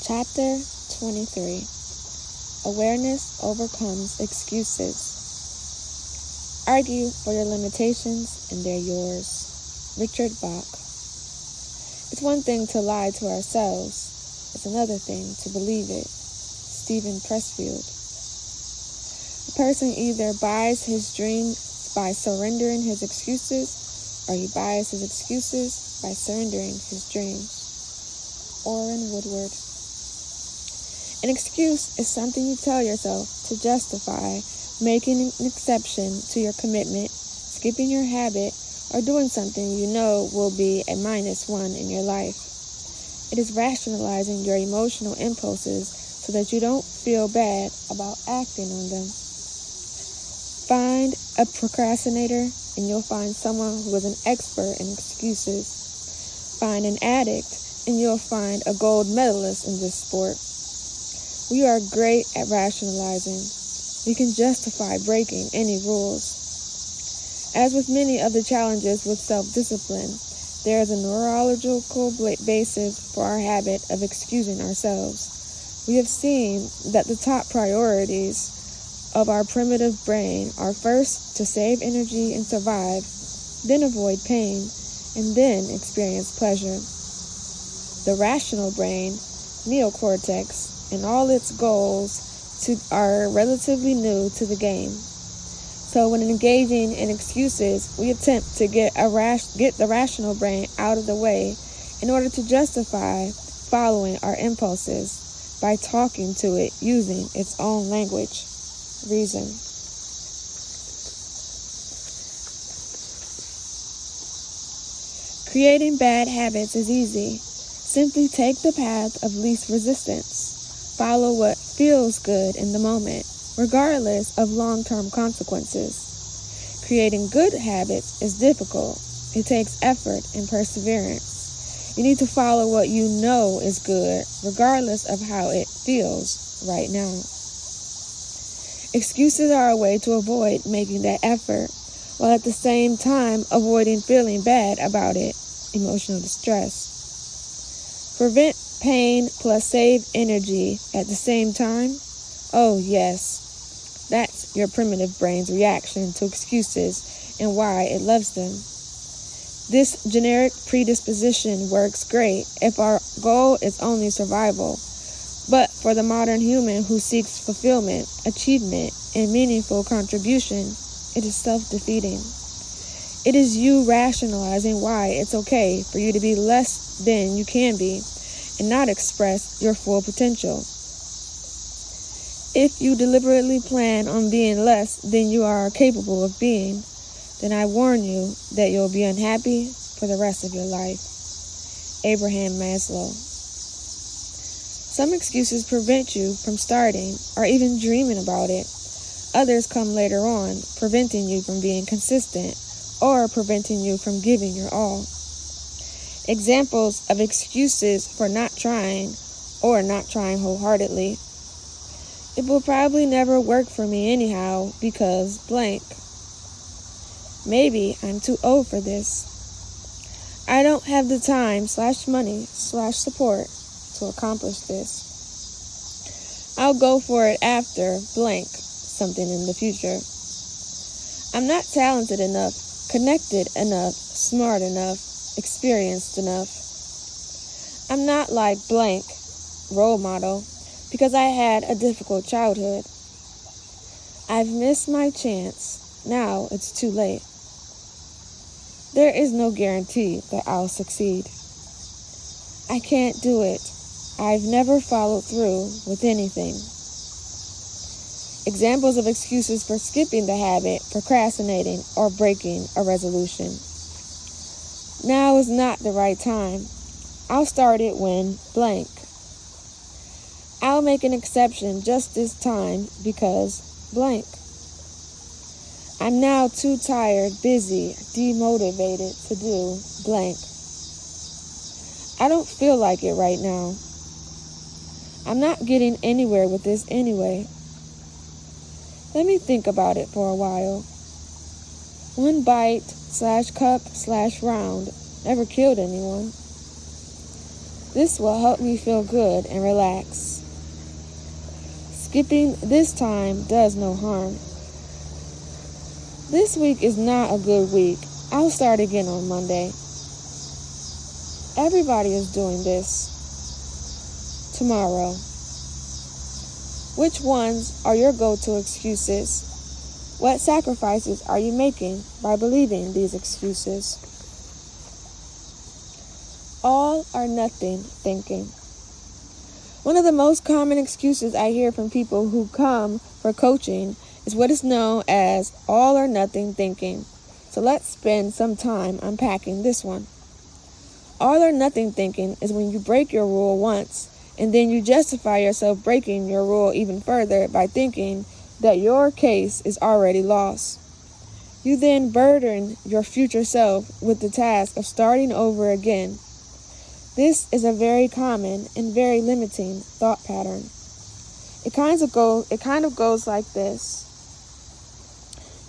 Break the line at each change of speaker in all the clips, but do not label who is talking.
Chapter 23. Awareness overcomes excuses. Argue for your limitations and they're yours. Richard Bach. It's one thing to lie to ourselves. It's another thing to believe it. Stephen Pressfield. A person either buys his dream by surrendering his excuses, or he buys his excuses by surrendering his dreams. Orrin Woodward. An excuse is something you tell yourself to justify making an exception to your commitment, skipping your habit, or doing something you know will be a -1 in your life. It is rationalizing your emotional impulses so that you don't feel bad about acting on them. Find a procrastinator and you'll find someone who is an expert in excuses. Find an addict and you'll find a gold medalist in this sport. We are great at rationalizing. We can justify breaking any rules. As with many of the challenges with self-discipline, there is a neurological basis for our habit of excusing ourselves. We have seen that the top priorities of our primitive brain are first to save energy and survive, then avoid pain, and then experience pleasure. The rational brain, neocortex, and all its goals are relatively new to the game. So when engaging in excuses, we attempt to get the rational brain out of the way in order to justify following our impulses by talking to it using its own language, reason. Creating bad habits is easy. Simply take the path of least resistance. Follow what feels good in the moment, regardless of long-term consequences. Creating good habits is difficult. It takes effort and perseverance. You need to follow what you know is good, regardless of how it feels right now. Excuses are a way to avoid making that effort, while at the same time avoiding feeling bad about it, emotional distress. Prevent pain plus save energy at the same time? Oh yes, that's your primitive brain's reaction to excuses and why it loves them. This generic predisposition works great if our goal is only survival, but for the modern human who seeks fulfillment, achievement, and meaningful contribution, it is self-defeating. It is you rationalizing why it's okay for you to be less than you can be and not express your full potential. If you deliberately plan on being less than you are capable of being, then I warn you that you'll be unhappy for the rest of your life. Abraham Maslow. Some excuses prevent you from starting or even dreaming about it. Others come later on, preventing you from being consistent or preventing you from giving your all. Examples of excuses for not trying or not trying wholeheartedly. It will probably never work for me anyhow because blank. Maybe I'm too old for this. I don't have the time/money/support to accomplish this. I'll go for it after blank something in the future. I'm not talented enough, connected enough, smart enough, experienced enough. I'm not like blank role model because I had a difficult childhood. I've missed my chance. Now it's too late. There is no guarantee that I'll succeed. I can't do it. I've never followed through with anything. Examples of excuses for skipping the habit, procrastinating, or breaking a resolution. Now is not the right time. I'll start it when blank. I'll make an exception just this time because blank. I'm now too tired, busy, demotivated to do blank. I don't feel like it right now. I'm not getting anywhere with this anyway. Let me think about it for a while. One bite/cup/round never killed anyone. This will help me feel good and relax. Skipping this time does no harm. This week is not a good week. I'll start again on Monday. Everybody is doing this. Tomorrow. Which ones are your go-to excuses? What sacrifices are you making by believing these excuses? All or nothing thinking. One of the most common excuses I hear from people who come for coaching is what is known as all or nothing thinking. So let's spend some time unpacking this one. All or nothing thinking is when you break your rule once and then you justify yourself breaking your rule even further by thinking that your case is already lost. You then burden your future self with the task of starting over again. This is a very common and very limiting thought pattern. It kind of goes like this.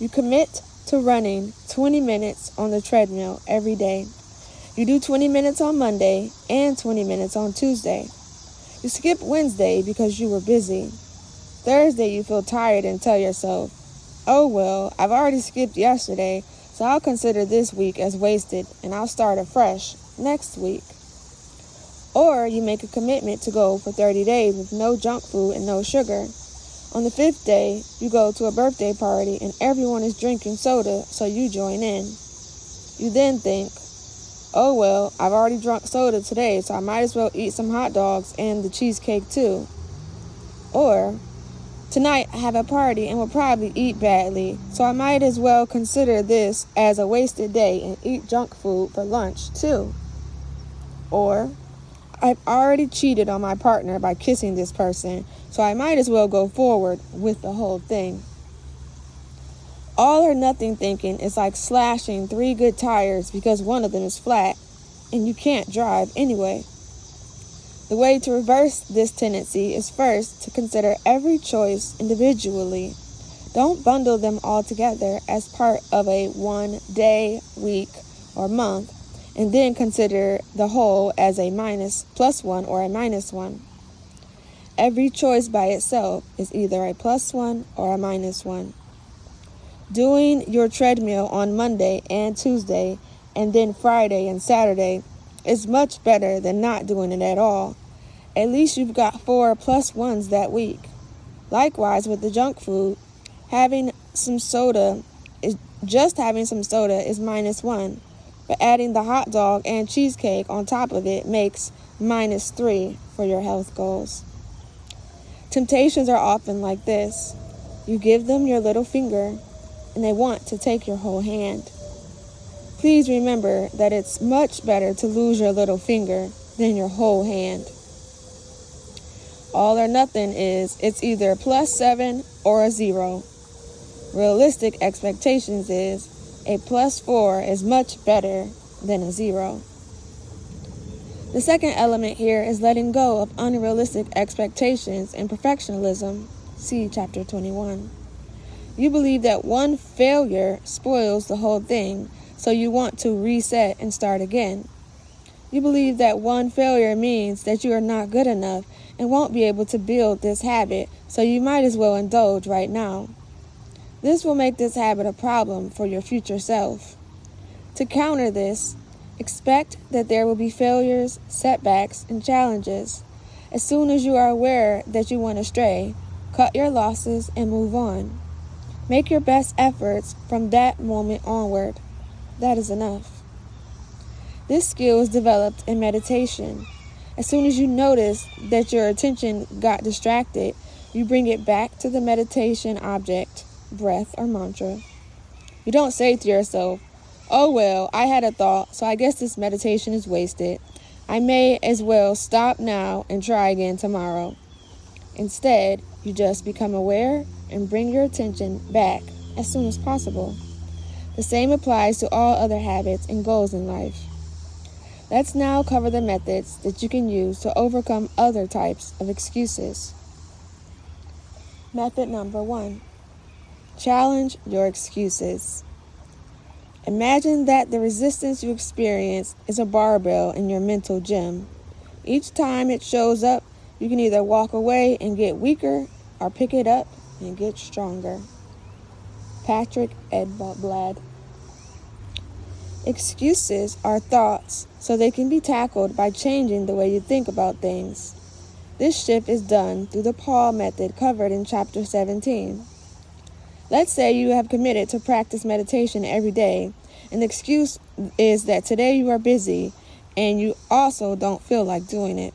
You commit to running 20 minutes on the treadmill every day. You do 20 minutes on Monday and 20 minutes on Tuesday. You skip Wednesday because you were busy. Thursday you feel tired and tell yourself, oh well, I've already skipped yesterday, so I'll consider this week as wasted and I'll start afresh next week. Or you make a commitment to go for 30 days with no junk food and no sugar. On the 5th day, you go to a birthday party and everyone is drinking soda, so you join in. You then think, oh well, I've already drunk soda today, so I might as well eat some hot dogs and the cheesecake too. Or, tonight I have a party and will probably eat badly, so I might as well consider this as a wasted day and eat junk food for lunch too. Or, I've already cheated on my partner by kissing this person, so I might as well go forward with the whole thing. All or nothing thinking is like slashing 3 good tires because one of them is flat, and you can't drive anyway. The way to reverse this tendency is first to consider every choice individually. Don't bundle them all together as part of a 1 day, week, or month, and then consider the whole as a +1 or a -1. Every choice by itself is either a +1 or a -1. Doing your treadmill on Monday and Tuesday and then Friday and Saturday is much better than not doing it at all. At least you've got 4 +1s that week. Likewise with the junk food, having some soda is -1, but adding the hot dog and cheesecake on top of it makes -3 for your health goals. Temptations are often like this. You give them your little finger, and they want to take your whole hand. Please remember that it's much better to lose your little finger than your whole hand. All or nothing is it's either a +7 or a 0. Realistic expectations is a +4 is much better than a 0. The second element here is letting go of unrealistic expectations and perfectionism. See Chapter 21. You believe that one failure spoils the whole thing, so you want to reset and start again. You believe that one failure means that you are not good enough and won't be able to build this habit, so you might as well indulge right now. This will make this habit a problem for your future self. To counter this, expect that there will be failures, setbacks, and challenges. As soon as you are aware that you went astray, cut your losses and move on. Make your best efforts from that moment onward. That is enough. This skill is developed in meditation. As soon as you notice that your attention got distracted, you bring it back to the meditation object, breath or mantra. You don't say to yourself, oh well, I had a thought, so I guess this meditation is wasted. I may as well stop now and try again tomorrow. Instead, you just become aware and bring your attention back as soon as possible. The same applies to all other habits and goals in life. Let's now cover the methods that you can use to overcome other types of excuses. Method number 1. Challenge your excuses. Imagine that the resistance you experience is a barbell in your mental gym. Each time it shows up, you can either walk away and get weaker or pick it up and get stronger. Patrick Edblad. Excuses are thoughts, so they can be tackled by changing the way you think about things. This shift is done through the Paul method covered in Chapter 17. Let's say you have committed to practice meditation every day, and the excuse is that today you are busy and you also don't feel like doing it.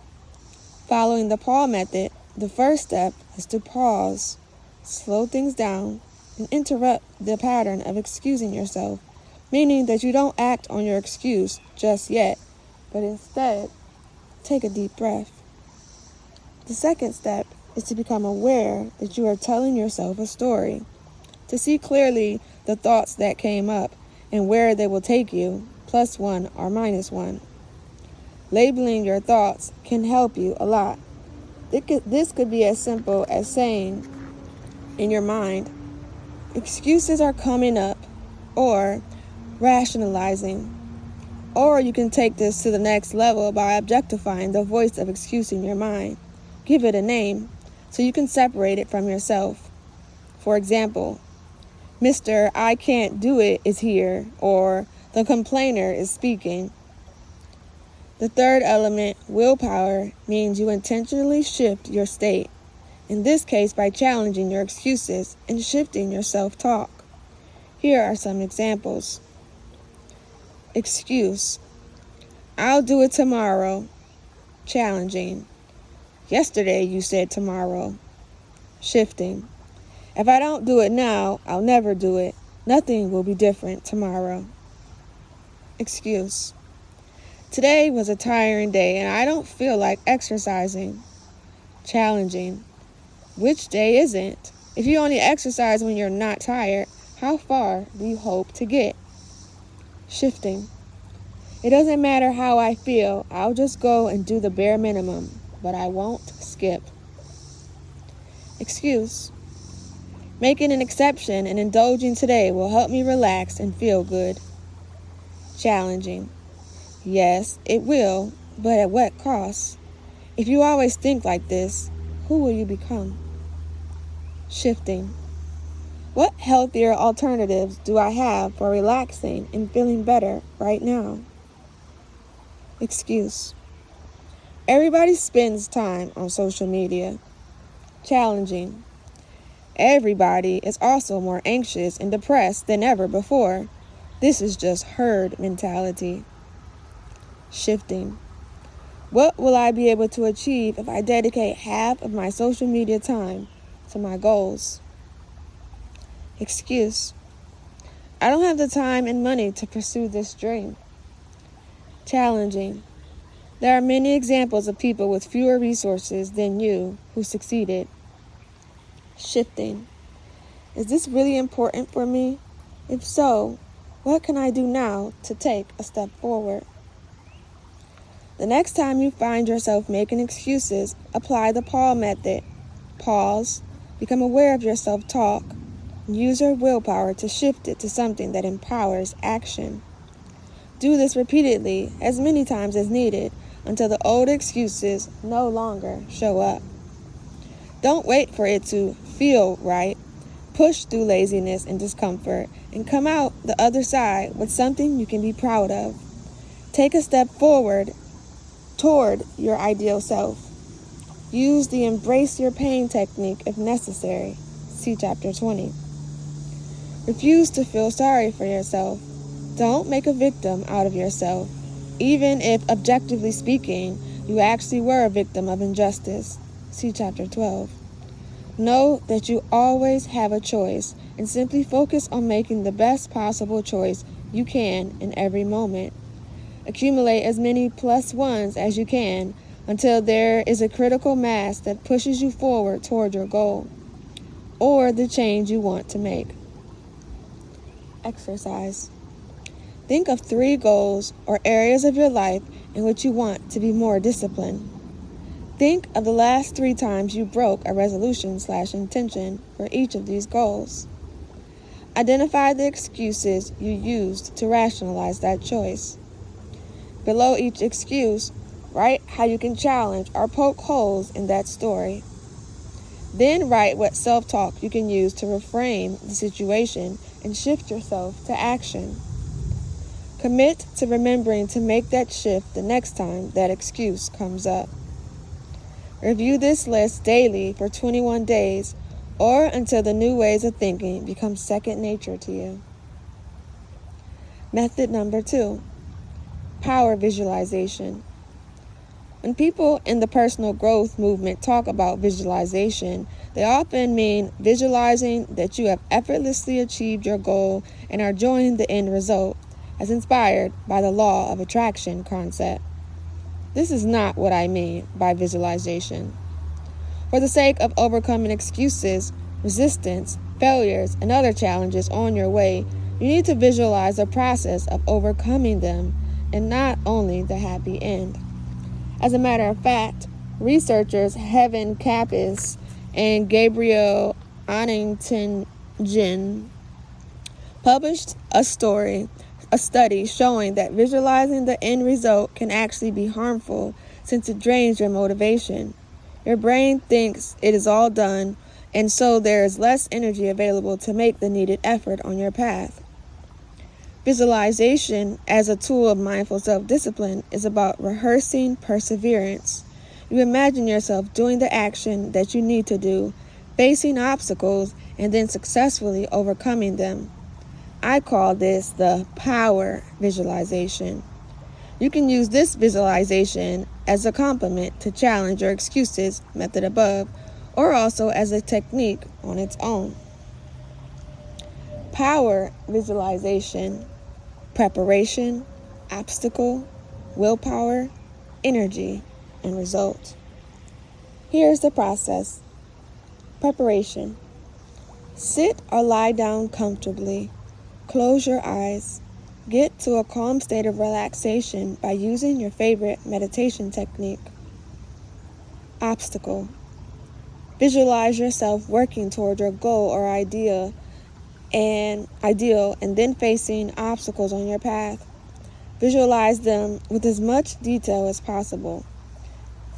Following the Paul method, the first step is to pause, slow things down, and interrupt the pattern of excusing yourself, meaning that you don't act on your excuse just yet, but instead, take a deep breath. The second step is to become aware that you are telling yourself a story, to see clearly the thoughts that came up and where they will take you, +1 or -1. Labeling your thoughts can help you a lot. This could be as simple as saying in your mind, excuses are coming up, or rationalizing. Or you can take this to the next level by objectifying the voice of excuse in your mind. Give it a name so you can separate it from yourself. For example, Mr. I can't do it is here, or the complainer is speaking. The third element, willpower, means you intentionally shift your state, in this case by challenging your excuses and shifting your self-talk. Here are some examples. Excuse. I'll do it tomorrow. Challenging. Yesterday you said tomorrow. Shifting. If I don't do it now, I'll never do it. Nothing will be different tomorrow. Excuse. Today was a tiring day and I don't feel like exercising. Challenging. Which day isn't? If you only exercise when you're not tired, how far do you hope to get? Shifting. It doesn't matter how I feel, I'll just go and do the bare minimum, but I won't skip. Excuse. Making an exception and indulging today will help me relax and feel good. Challenging. Yes, it will, but at what cost? If you always think like this, who will you become? Shifting. What healthier alternatives do I have for relaxing and feeling better right now? Excuse. Everybody spends time on social media. Challenging. Everybody is also more anxious and depressed than ever before. This is just herd mentality. Shifting. What will I be able to achieve if I dedicate half of my social media time to my goals? Excuse. I don't have the time and money to pursue this dream. Challenging. There are many examples of people with fewer resources than you who succeeded. Shifting. Is this really important for me? If so, what can I do now to take a step forward? The next time you find yourself making excuses, apply the Paul method. Pause, become aware of your self-talk, and use your willpower to shift it to something that empowers action. Do this repeatedly, as many times as needed, until the old excuses no longer show up. Don't wait for it to feel right. Push through laziness and discomfort and come out the other side with something you can be proud of. Take a step forward toward your ideal self. Use the embrace your pain technique if necessary. See Chapter 20. Refuse to feel sorry for yourself. Don't make a victim out of yourself, even if, objectively speaking, you actually were a victim of injustice. See Chapter 12. Know that you always have a choice and simply focus on making the best possible choice you can in every moment. Accumulate as many +1s as you can until there is a critical mass that pushes you forward toward your goal or the change you want to make. Exercise. Think of 3 goals or areas of your life in which you want to be more disciplined. Think of the last 3 times you broke a resolution/intention for each of these goals. Identify the excuses you used to rationalize that choice. Below each excuse, Write how you can challenge or poke holes in that story. Then write what self-talk you can use to reframe the situation and shift yourself to action. Commit to remembering to make that shift the next time that excuse comes up. Review this list daily for 21 days or until the new ways of thinking become second nature to you. Method number 2, power visualization. When people in the personal growth movement talk about visualization, they often mean visualizing that you have effortlessly achieved your goal and are enjoying the end result, as inspired by the law of attraction concept. This is not what I mean by visualization. For the sake of overcoming excuses, resistance, failures, and other challenges on your way, you need to visualize the process of overcoming them and not only the happy end. As a matter of fact, researchers Heaven Kappas and Gabriel Onnington published a study showing that visualizing the end result can actually be harmful since it drains your motivation. Your brain thinks it is all done, and so there is less energy available to make the needed effort on your path. Visualization as a tool of mindful self-discipline is about rehearsing perseverance. You imagine yourself doing the action that you need to do, facing obstacles, and then successfully overcoming them. I call this the power visualization. You can use this visualization as a complement to challenge or excuses method above, or also as a technique on its own. Power visualization: preparation, obstacle, willpower, energy, and result. Here's the process. Preparation. Sit or lie down comfortably. Close your eyes. Get to a calm state of relaxation by using your favorite meditation technique. Obstacle. Visualize yourself working toward your goal or ideal and then facing obstacles on your path. Visualize them with as much detail as possible.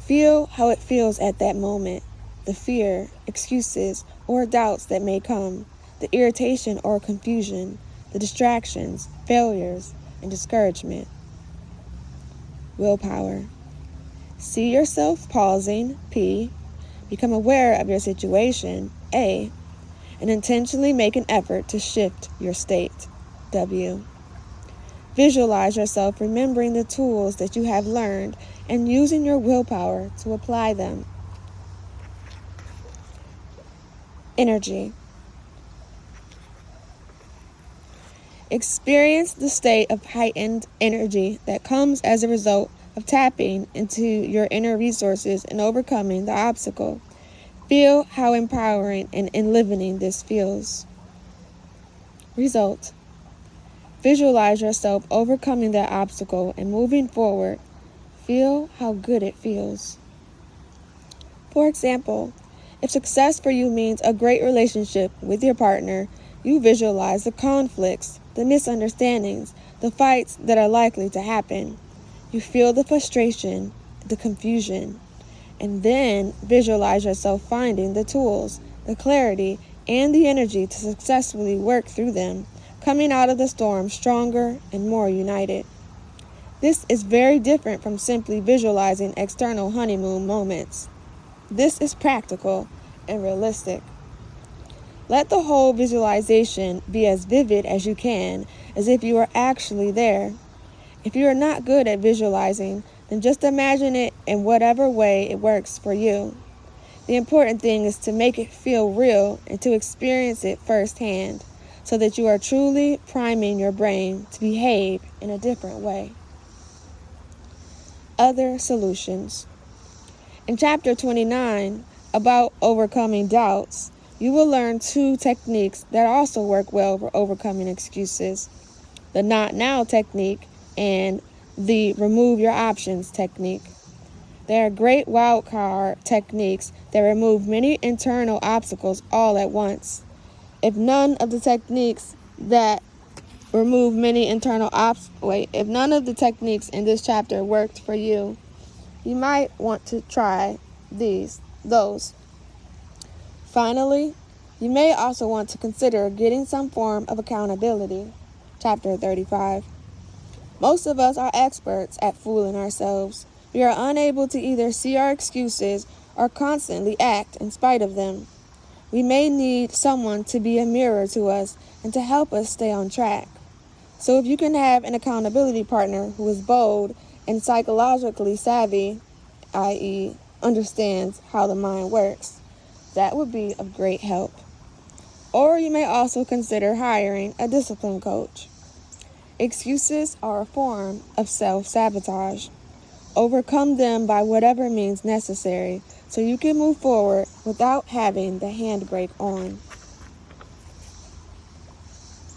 Feel how it feels at that moment, the fear, excuses, or doubts that may come, the irritation or confusion, the distractions, failures, and discouragement. Willpower. See yourself pausing, P. Become aware of your situation, A. And intentionally make an effort to shift your state, W. Visualize yourself remembering the tools that you have learned and using your willpower to apply them. Energy. Experience the state of heightened energy that comes as a result of tapping into your inner resources and overcoming the obstacle. Feel how empowering and enlivening this feels. Result. Visualize yourself overcoming that obstacle and moving forward. Feel how good it feels. For example, if success for you means a great relationship with your partner, you visualize the conflicts, the misunderstandings, the fights that are likely to happen. You feel the frustration, the confusion, and then visualize yourself finding the tools, the clarity, and the energy to successfully work through them, coming out of the storm stronger and more united. This is very different from simply visualizing external honeymoon moments. This is practical and realistic. Let the whole visualization be as vivid as you can, as if you are actually there. If you are not good at visualizing, then just imagine it in whatever way it works for you. The important thing is to make it feel real and to experience it firsthand, so that you are truly priming your brain to behave in a different way. Other solutions. In Chapter 29, about overcoming doubts, you will learn 2 techniques that also work well for overcoming excuses: the not now technique and the remove your options technique. They are great wildcard techniques that remove many internal obstacles all at once. If none of the techniques in this chapter worked for you, You might want to try those. Finally, you may also want to consider getting some form of accountability. Chapter 35. Most of us are experts at fooling ourselves. We are unable to either see our excuses or constantly act in spite of them. We may need someone to be a mirror to us and to help us stay on track. So if you can have an accountability partner who is bold and psychologically savvy, i.e., understands how the mind works, that would be of great help. Or you may also consider hiring a discipline coach. Excuses are a form of self-sabotage. Overcome them by whatever means necessary so you can move forward without having the handbrake on.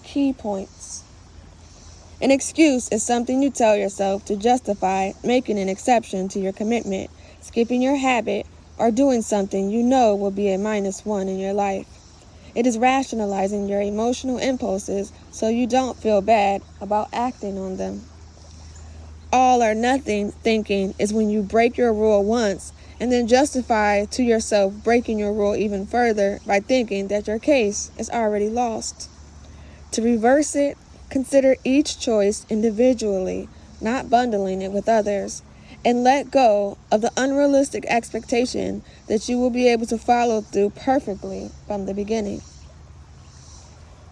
Key points. An excuse is something you tell yourself to justify making an exception to your commitment, skipping your habit, or doing something you know will be a -1 in your life. It is rationalizing your emotional impulses so you don't feel bad about acting on them. All or nothing thinking is when you break your rule once and then justify to yourself breaking your rule even further by thinking that your case is already lost. To reverse it, consider each choice individually, not bundling it with others, and let go of the unrealistic expectation that you will be able to follow through perfectly from the beginning.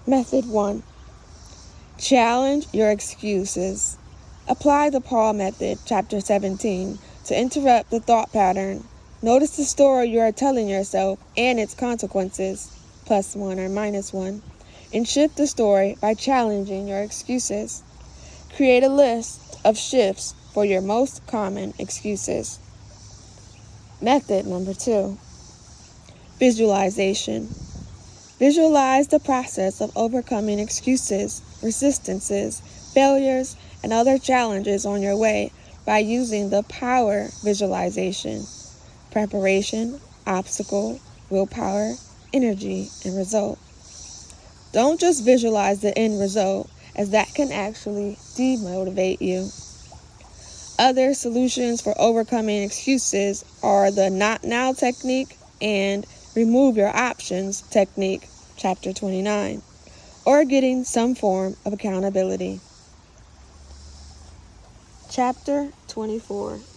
Method 1. Challenge your excuses. Apply the Paul method, chapter 17, to interrupt the thought pattern. Notice the story you are telling yourself and its consequences, +1 or -1, and shift the story by challenging your excuses. Create a list of shifts for your most common excuses. Method number 2. Visualization. Visualize the process of overcoming excuses, resistances, failures, and other challenges on your way by using the power visualization: preparation, obstacle, willpower, energy, and result. Don't just visualize the end result, as that can actually demotivate you. Other solutions for overcoming excuses are the not now technique and remove your options technique, chapter 29, or getting some form of accountability. Chapter 24.